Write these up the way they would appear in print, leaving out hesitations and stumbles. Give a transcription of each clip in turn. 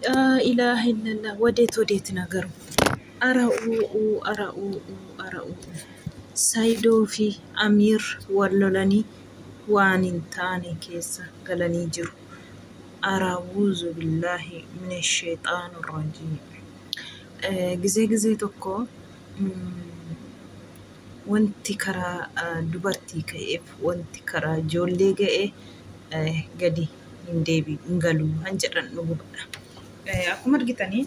ኢላሀ ኢለላህ ወዴት ነገሩ አረኡ ሳይዶው fi amiir wal lolanii waan hin taane keessa galanii jiru. A'uuzu billaahi minash shayxaanir rajiim. Gizee tokko wanti karaa dubartii ka'eef wanti karaa ijoollee ga'e gadi hin galu han jedhan dhuguma. Akkuma argitanii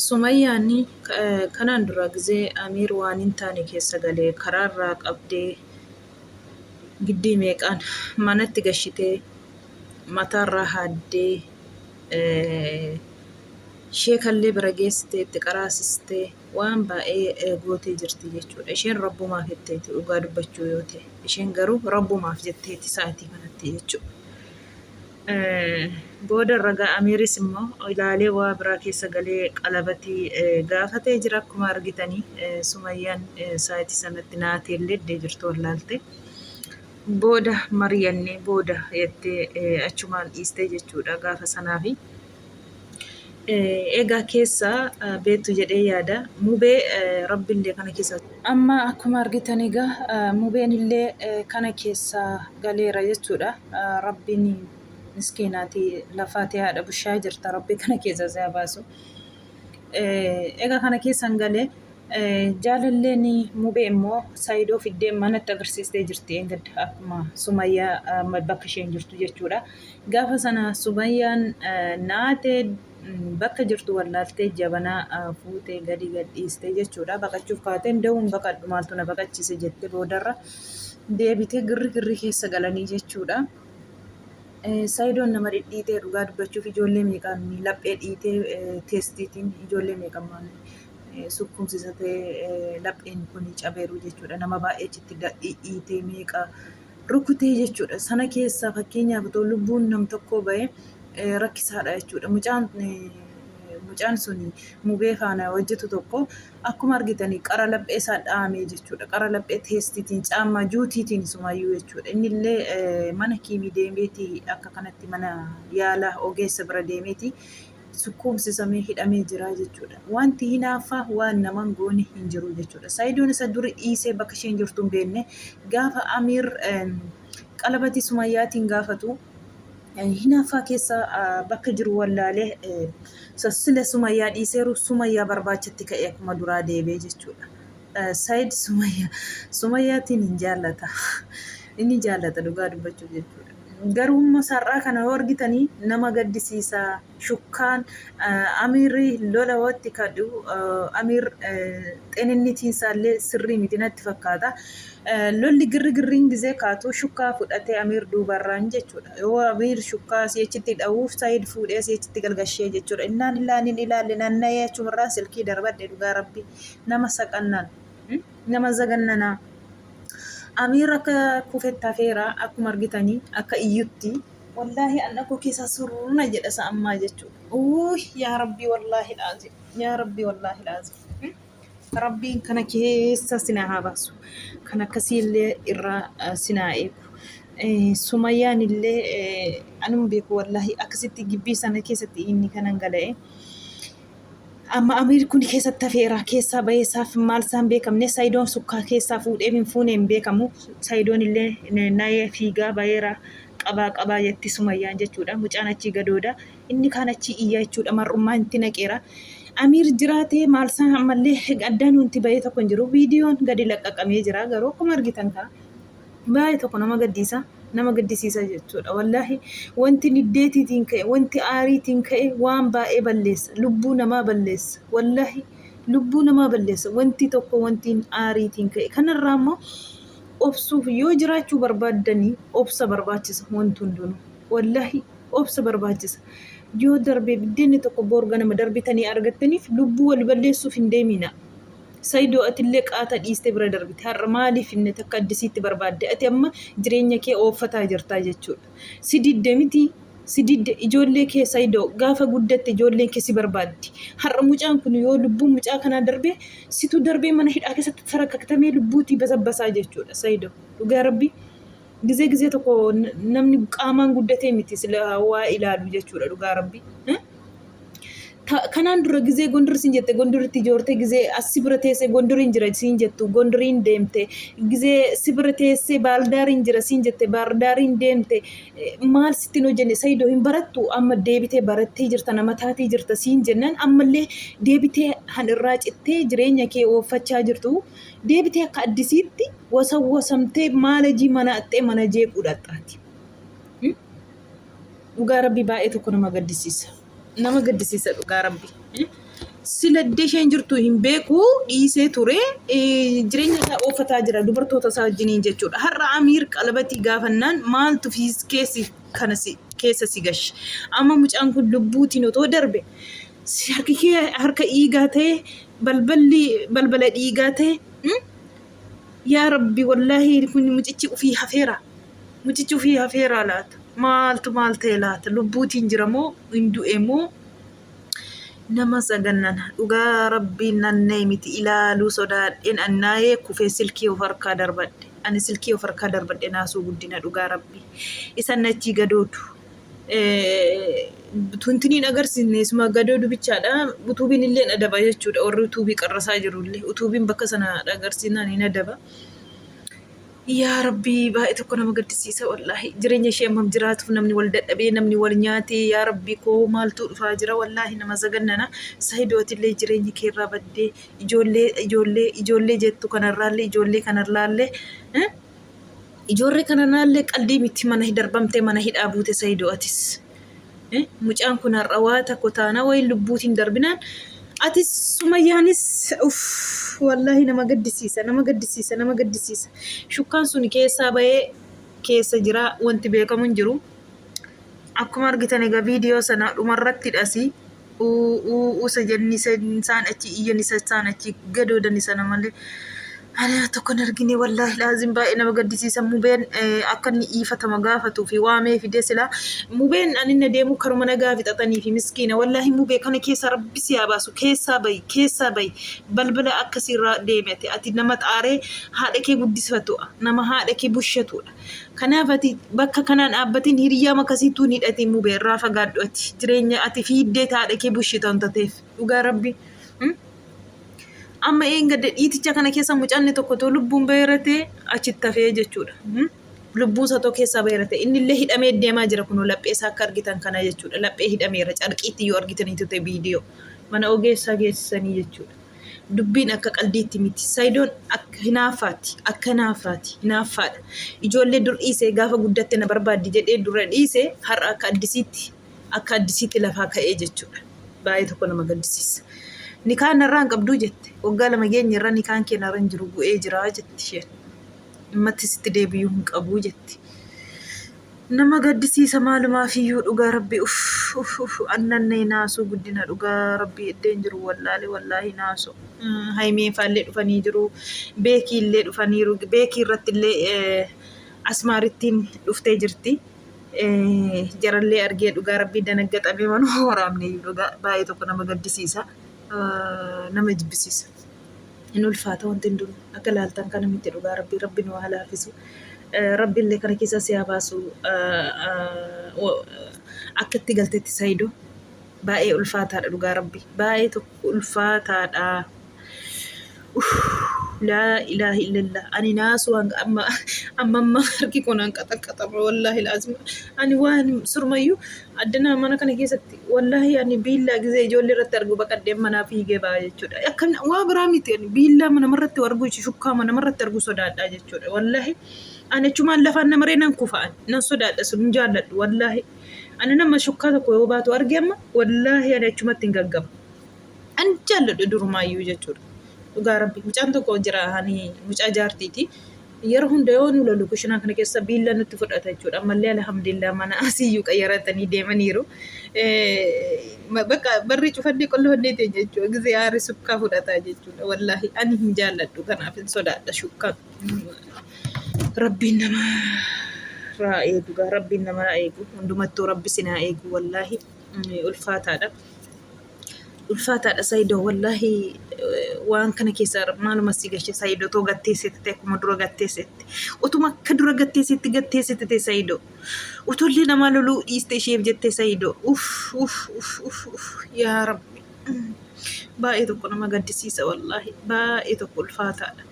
Sumayyaan kanaan dura gizee Amiir waan hin taane keessa galee karaarraa qabdee giddii meeqaan manatti gashitee mataarraa haaddee sheekallee bira geessitee itti qaraasistee waan baay'ee gootee jirti jechuudha. Isheen rabbumaaf jetteeti dhugaa dubbachuu yoo ta'e. Isheen garuu rabbumaaf jetteeti sa'aatii kanatti jechuudha. Booda ragaa Amiiris immoo ilaalee waa biraa keessa galee qalabatii gaafatee jira. Akkuma argitanii Sumayyaan sa'aatii sanatti naateellee iddee jirtu wallaalte. Booda mari'annee booda jettee achumaan dhiistee jechuudha gaafa sanaafi. Egaa keessa beektu jedhee yaada. Mubee rabbiillee kana keessa. Amma akkuma argitan egaa mubeen illee kana keessa galeera jechuudha. Rabbiin miskiinaati lafaatee haadha bushaa jirta. Rabbi kana keessa isaa baasu. Egaa kana keessan galee jaalalleen mubee immoo saayidoo fiddee manatti agarsiistee jirti. Eeggadda akkuma Sumayyaa bakka isheen jirtu jechuudha. Gaafa sana Sumayyaan naatee bakka jirtu wallaaltee jabanaa fuutee gadi gadhiistee jechuudha. Baqachuuf kaateen da'uun baqadhu maaltu na baqachiise jettee boodarra deebitee girri keessa galanii jechuudha. Saayidoon nama dhidhiitee dhugaa dubbachuuf ijoollee meeqaan laphee dhiitee teestiitiin ijoollee meeqaan sukkumsisatee lapheen kun cabeeru jechuudha. Nama baay'ee achitti dhiitee meeqa rukutee jechuudha. Sana keessaa fakkeenyaaf otoo lubbuun nam tokkoo bahee rakkisaadha jechuudha. Mucaan sun mubee faana hojjetu tokko akkuma argitanii qara laphee isaa dhahamee jechuudha. Qara laphee teestiitiin caammaa juutiitiin Sumayyuu jechuudha. Innillee mana kiimii deemeeti akka kanatti mana yaala ogeessa bira deemeeti sukkuumsisamee hidhamee jira jechuudha. Wanti hinaaffaa waan naman goone hin jiru jechuudha. Saayidoon isa duri dhiisee bakka isheen jirtu hin beekne gaafa Amiir qalabatii Sumayyaatiin gaafatu hinaaffaa keessa bakka jiru wallaalee sassile Sumayyaa dhiiseeru Sumayyaa barbaachatti ka'ee akkuma duraa deebee jechuudha. Saayid Sumayyaatiin hin jaallata. Inni jaallata dhugaa dubbachuu jechuudha. Garuu sar'aa kana yoo argitanii nama gaddisiisaa shukkaan Amiirri lola watti kadhu Amiir xeeninniitiisaallee sirrii miti natti fakkaata. Lolli girriin gizee kaatu shukkaa fudhatee Amiir duubarraan jechuudha. Yoo Amiir shukkaa si'achitti dha'uuf Saayid fuudhee si'achitti galgashee jechuudha. Innaan ilaalle naanna'ee achumarraa silkii darbadhe dhugaa rabbi nama saqannaan nama zagannanaa. Amiir akka kufetti hafeera akkuma argitanii akka iyyutti wallaahi anna koo keessa surna jedha sa'ammaa jechuudha. Yaa rabbii wallaahi laazim. Yaa rabbii wallaahi laazim. Rabbiin kana keessa sinaa haa baasu. Kan akkasiillee irraa sinaa eegu. Sumayyaan illee anuma beeku wallaahi akkasitti gibbii sana keessatti inni kanan gala'e. Amma Amiir kun keessatti hafeera keessaa baheessaaf maal isaan beekamne Saayidoon sukkaa keessaa fuudhee hin fuune hin beekamu. Saayidoon illee naayee fiigaa baheera qabaa jetti Sumayyaan jechuudha. Mucaan achii gadooda inni kaan achii iyyaa jechuudha. Mar'ummaa itti naqeera. Amiir jiraatee maal isaan ammallee addaan wanti bahee tokko hin jiru. Viidiyoon gadi laqqaqamee jira garuu akkuma argitan kana baay'ee tokko nama gaddisiisa jechuudha. Wallaahi wanti niddeetiitiin ka'e wanti aariitiin ka'e waan baay'ee balleessa. Lubbuu namaa balleessa. Wallaahi lubbuu namaa balleessa. Wanti tokko wanti aariitiin ka'e. Kanarraa immoo obsuuf yoo jiraachuu barbaaddanii obsa barbaachisa wanti hundinuu. Wallaahi obsa barbaachisa. Yoo darbee biddeenni tokko boorga nama darbitanii argattaniif lubbuu wal balleessuuf hin deemina. Saayidoo atillee qaata dhiistee bira darbite. Har'a maaliif inni takka addisiitti barbaadde? Ati amma jireenya kee ooffataa jirtaa jechuudha. Si didde miti. Si didde ijoollee kee Saayidoo gaafa guddatte ijoolleen kee si barbaaddi. Har'a mucaan kun yoo lubbuun mucaa kanaa darbee situ darbee mana hidhaa keessatti sarakaktamee lubbuutii basabbasaa jechuudha Saayidoo. Dhugaa rabbi Gizee tokko namni qaamaan guddatee miti sila waa ilaalu jechuudha dhugaa rabbi. Kanaan dura gizee gondor siin jette gondoritti ijoortee gizee as si bira teessee gondoriin jira siin jettu gondoriin deemte gizee si bira teessee baaldaariin jira siin jette baaldaariin deemte maal sittiin hojjenne Saidoo hin barattu amma deebitee barattee jirta nama taatee jirta siin jennaan ammallee deebitee han irraa cittee jireenya kee ooffachaa jirtu deebitee akka addisiitti wasamtee maalajii mana attee mana jeequu dhaxxaati. Dhugaa rabbi baay'ee tokko nama gaddisiisa. Nama gaddisiisa dhugaa rabbi. Sila isheen jirtu hin beeku dhiisee ture jireenya isaa ooffataa jira dubartoota isaa wajjiniin jechuudha. Har'a Amiir qalabatii gaafannaan maaltu fi keessa si gash. Amma mucaan kun lubbuutiin otoo darbe harka dhiigaa ta'e balbala dhiigaa ta'e yaa rabbi wallaahi kun mucichi ofii hafeera. Mucichi ofii hafeera laata. Maaltu maal ta'e laata lubbuutiin jira moo hin du'e moo nama sagannana dhugaa rabbiin nannee miti ilaaluu sodaadheen annaayee kufee silkii of harkaa darbadhe ani silkii of harkaa darbadhe naasuu guddina dhugaa rabbii isan achii gadoodu tuntiniin agarsiisneesuma gadoodu bichaadha utuubiin illee adaba jechuudha warri utuubii qarrasaa jirullee utuubiin bakka sana agarsiisnaan hin adaba. Yaa rabbii baay'ee tokko nama gaddisiisa wallaahi jireenya ishee ammam jiraatuuf namni wal dadhabee namni wal nyaatee yaa rabbii koo maaltu dhufaa jira wallaahi nama sagannana Saidootillee jireenya keerraa baddee ijoollee jettu kanarraallee ijoollee kanarraallee qalbii miti mana darbamtee mana hidhaa buute Saidootis mucaan kun har'a waa takko taana wayi lubbuutiin darbinaan atis Sumayyaanis wallahi nama gaddisiisa. Shukkaan sun keessaa bahee keessa jira wanti beekamu hin jiru. Akkuma argitan egaa viidiyoo sana dhumarratti dhasi usa jennisa isaan achi iyyanisa isaan achi gadoodan sana malee ana tokkon argine wallahi laazim baay'ee nama gaddisiisa mubeen akka inni iifatama gaafatuu fi waamee fidee sila mubeen ani na deemu karuma nagaa fixatanii fi miskiina wallahi mubee kana keessa rabbi si yaabasu keessaa bayi balbala akkasirraa deemete ati nama xaaree haadha kee guddisfatu nama haadha kee bushatudha. Kanaaf ati bakka kanaan dhaabbatiin hiriyaa makasiituu ni hidhate mubee irraa fagaadhu ati jireenya ati fiiddee haadha kee bushitan tateef dhugaa rabbi. Amma eenga dhiiticha kana keessa mucaanni tokko too lubbuun bayratee achitti hafee jechuudha. Lubbuun isaa tokko keessaa bayratee inni illee hidhamee deemaa jira kunoo laphee isaa akka argitan kana jechuudha. Laphee hidhameera carqiitti yoo argitaniitu ta'e viidiyoo mana ogeessaa geessisanii jechuudha. Dubbiin akka qaldiitti miti. Saidoon akka hinaaffaadha. Ijoollee dur dhiisee gaafa guddatte na barbaaddi jedhee dura dhiisee har'a akka addisiitti lafaa ka'ee jechuudha. Baay'ee tokko nama gaddisiisa. Nikaan narraan qabduu jette waggaa lama geenya irra nikaan kee narra hin jiru bu'ee jira jetti isheen ummatti sitti deebi'uu hin qabu jetti nama gaddisiisa maalumaaf iyyuu dhugaa rabbi annannee naasuu guddina dhugaa rabbi eddeen jiru wallaahi naasuu haimee faallee dhufanii jiru beekii illee dhufaniiru beekii irratti illee asmaarittiin dhuftee jirti jarallee argee dhugaa rabbi danaggaxamee manuma waraabne dhugaa baay'ee tokko nama gaddisiisa. Nama jibbisiisa. Inni ulfaata wanti hin duru akka laaltan kana miti dhugaa rabbi nu haa laafisu. Rabbi illee kana keessa si haa baasu akka itti galteetti Saidoo baay'ee ulfaataadha dhugaa rabbi baay'ee tokko ulfaataadha. laa ilaaha illallah ani naasu amma harki kun hanqaxaqqaxama wallahi laazima ani waan surmayyuu addana mana kana keessatti wallahi ani biillaa gizee ijoollee irratti argu baqadheen manaa fiigee ba'aa jechuudha akka waa biraa miti ani biillaa namarratti argu shukkaa namarratti argu sodaadhaa jechuudha wallahi ani achumaan lafaan namaree nan kufa'an nan sodaadha sun jaalladhu wallahi ani nama shukkaa tokko yoo baatu arge amma wallahi ani achumatti hin gaggaba ani jaalladhu durumaayyuu jechuudha. Dhugaa rabbi mucaan tokko jira hani mucaa jaartiiti yeroo hunda yoo nu lolu kushinaa kana keessa biilla nutti fudhata jechuudha ammallee alhamdulillah mana asiyyuu qayyaratanii deemaniiru bakka barri cufannee qollofannee teenya jechuudha gizee aarri sukkaa fudhata jechuudha wallahi ani hin jaalladhu kanaaf hin sodaadha shukkaa rabbiin nama raa eegu rabbiin nama eegu hundumattuu rabbi sinaa eegu wallahi ulfaataadha. Ulfaataadha Saidoo wallahi waan kana keessa maaluma si gashe Saayidoo too gatteessite akkuma dura gatteessite. Utuma akka dura gatteessite Saayidoo. Utollee nama loluu dhiiste isheef jette Saayidoo. Yaa Rabbi. Baay'ee tokko nama gaddisiisa wallaahi. Baay'ee tokko ulfaataadha.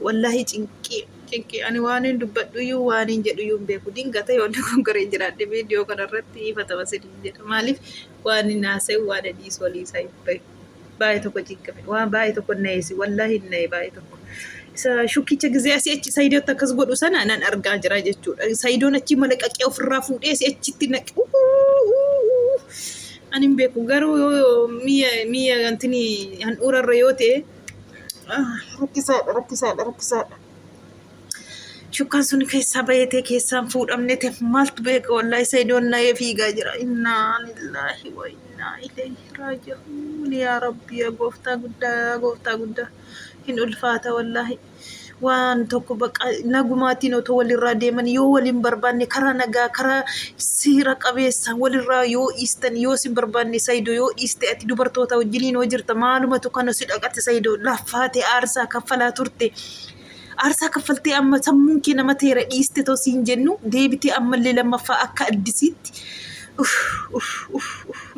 Wallahi cinqii ani waan hin dubbadhuyyuu waan hin jedhuyyuu hin beeku. Dingata yoo dogoggoree jiraadhe viidiyoo kanarratti ifatama siniin jedha. Maaliif waan hin haasa'u waan adiis walii isaa hin bahe. Baay'ee tokko cinqame waan baay'ee tokko na'eesi wallahi hin na'e baay'ee tokko. Isa shukkicha gizee asii achi Saayidootti akkas godhu sana nan argaa jira jechuudha. Saayidoon achi malaqaqee ofirraa fuudhee asii achitti naqe. Ani hin beeku garuu mi'a antini handhuurarra yoo ta'e rakkisaadha. Shukkaan sun keessaa baay'atee keessaan fuudhamne teef maaltu beeka wallahi Saayidoon na'ee fiigaa jira. Innaa lillahi wa innaa ilayhi raaji'uun yaa Rabbi gooftaa guddaa hin ulfaata wallahi. Waan tokko baqa nagumaatiin otoo walirraa deeman yoo waliin barbaanne karaa nagaa karaa seera qabeessa walirraa yoo dhiistan yoo sin barbaanne Saayidoo yoo dhiiste ati dubartoota wajjiniin hoo jirta maalumatu kana si dhaqate Saayidoo laffaate aarsaa kaffalaa turte. Aarsaa kaffaltee amma sammuun kee nama teera dhiiste too siin jennu deebitee ammallee lammaffaa akka addisiitti.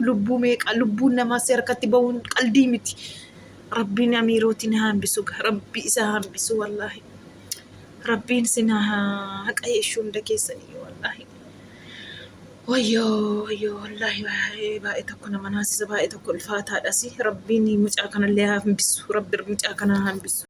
Lubbuu meeqa lubbuun namaa si harkatti bahuun qalbii miti. Rabbiin amiirootiin hambisu Rabbi isa hambisu wallahi. Rabbiin sina haqa yeeshuu hunda keessanii wallahi. Wayyoo wallahi baay'ee tokko nama naasisa baay'ee tokko ulfaataadhas. Rabbiin mucaa kanallee hambisu. Rabbi mucaa kana hambisu.